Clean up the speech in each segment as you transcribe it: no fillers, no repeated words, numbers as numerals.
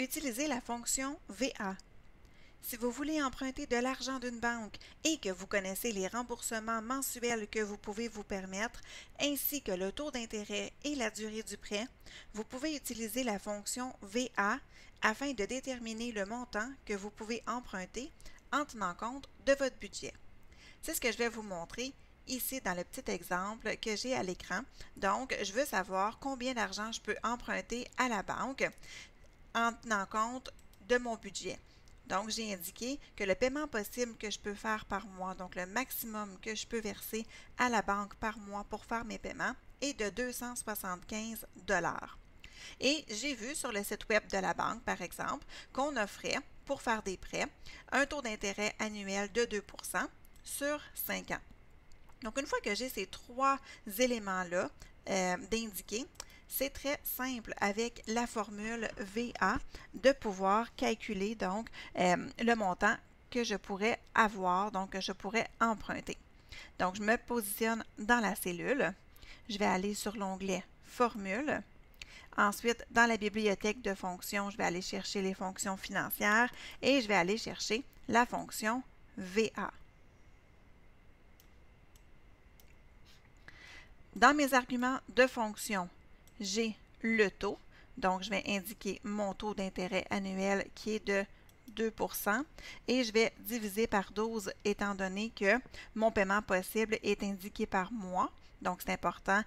Utilisez la fonction VA. Si vous voulez emprunter de l'argent d'une banque et que vous connaissez les remboursements mensuels que vous pouvez vous permettre, ainsi que le taux d'intérêt et la durée du prêt, vous pouvez utiliser la fonction VA afin de déterminer le montant que vous pouvez emprunter en tenant compte de votre budget. C'est ce que je vais vous montrer ici dans le petit exemple que j'ai à l'écran. Donc, je veux savoir combien d'argent je peux emprunter à la banque en tenant compte de mon budget. Donc, j'ai indiqué que le paiement possible que je peux faire par mois, donc le maximum que je peux verser à la banque par mois pour faire mes paiements, est de 275 $. Et j'ai vu sur le site web de la banque, par exemple, qu'on offrait, pour faire des prêts, un taux d'intérêt annuel de 2 % sur 5 ans. Donc, une fois que j'ai ces trois éléments-là d'indiquer, c'est très simple avec la formule VA de pouvoir calculer donc le montant que je pourrais avoir, donc que je pourrais emprunter. Donc, je me positionne dans la cellule. Je vais aller sur l'onglet Formule. Ensuite, dans la bibliothèque de fonctions, je vais aller chercher les fonctions financières et je vais aller chercher la fonction VA. Dans mes arguments de fonction, j'ai le taux, donc je vais indiquer mon taux d'intérêt annuel qui est de 2 % et je vais diviser par 12 étant donné que mon paiement possible est indiqué par mois. Donc, c'est important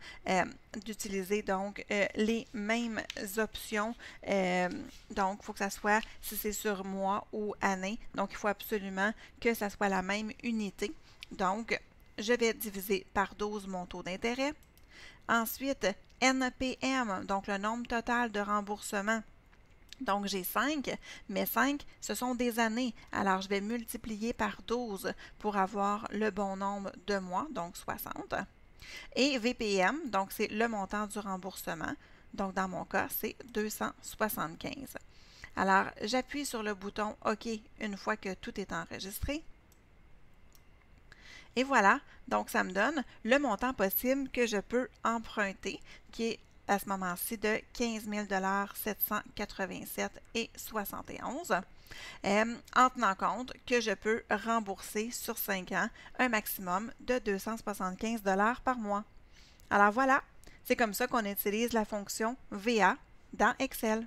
d'utiliser donc les mêmes options. Donc, il faut que ça soit, si c'est sur mois ou année, donc il faut absolument que ça soit la même unité. Donc, je vais diviser par 12 mon taux d'intérêt. Ensuite, NPM, donc le nombre total de remboursements. Donc, j'ai 5, mais 5, ce sont des années. Alors, je vais multiplier par 12 pour avoir le bon nombre de mois, donc 60. Et VPM, donc c'est le montant du remboursement. Donc, dans mon cas, c'est 275. Alors, j'appuie sur le bouton OK une fois que tout est enregistré. Et voilà, donc ça me donne le montant possible que je peux emprunter, qui est à ce moment-ci de 15 787,71 en tenant compte que je peux rembourser sur 5 ans un maximum de 275 $ par mois. Alors voilà, c'est comme ça qu'on utilise la fonction VA dans Excel.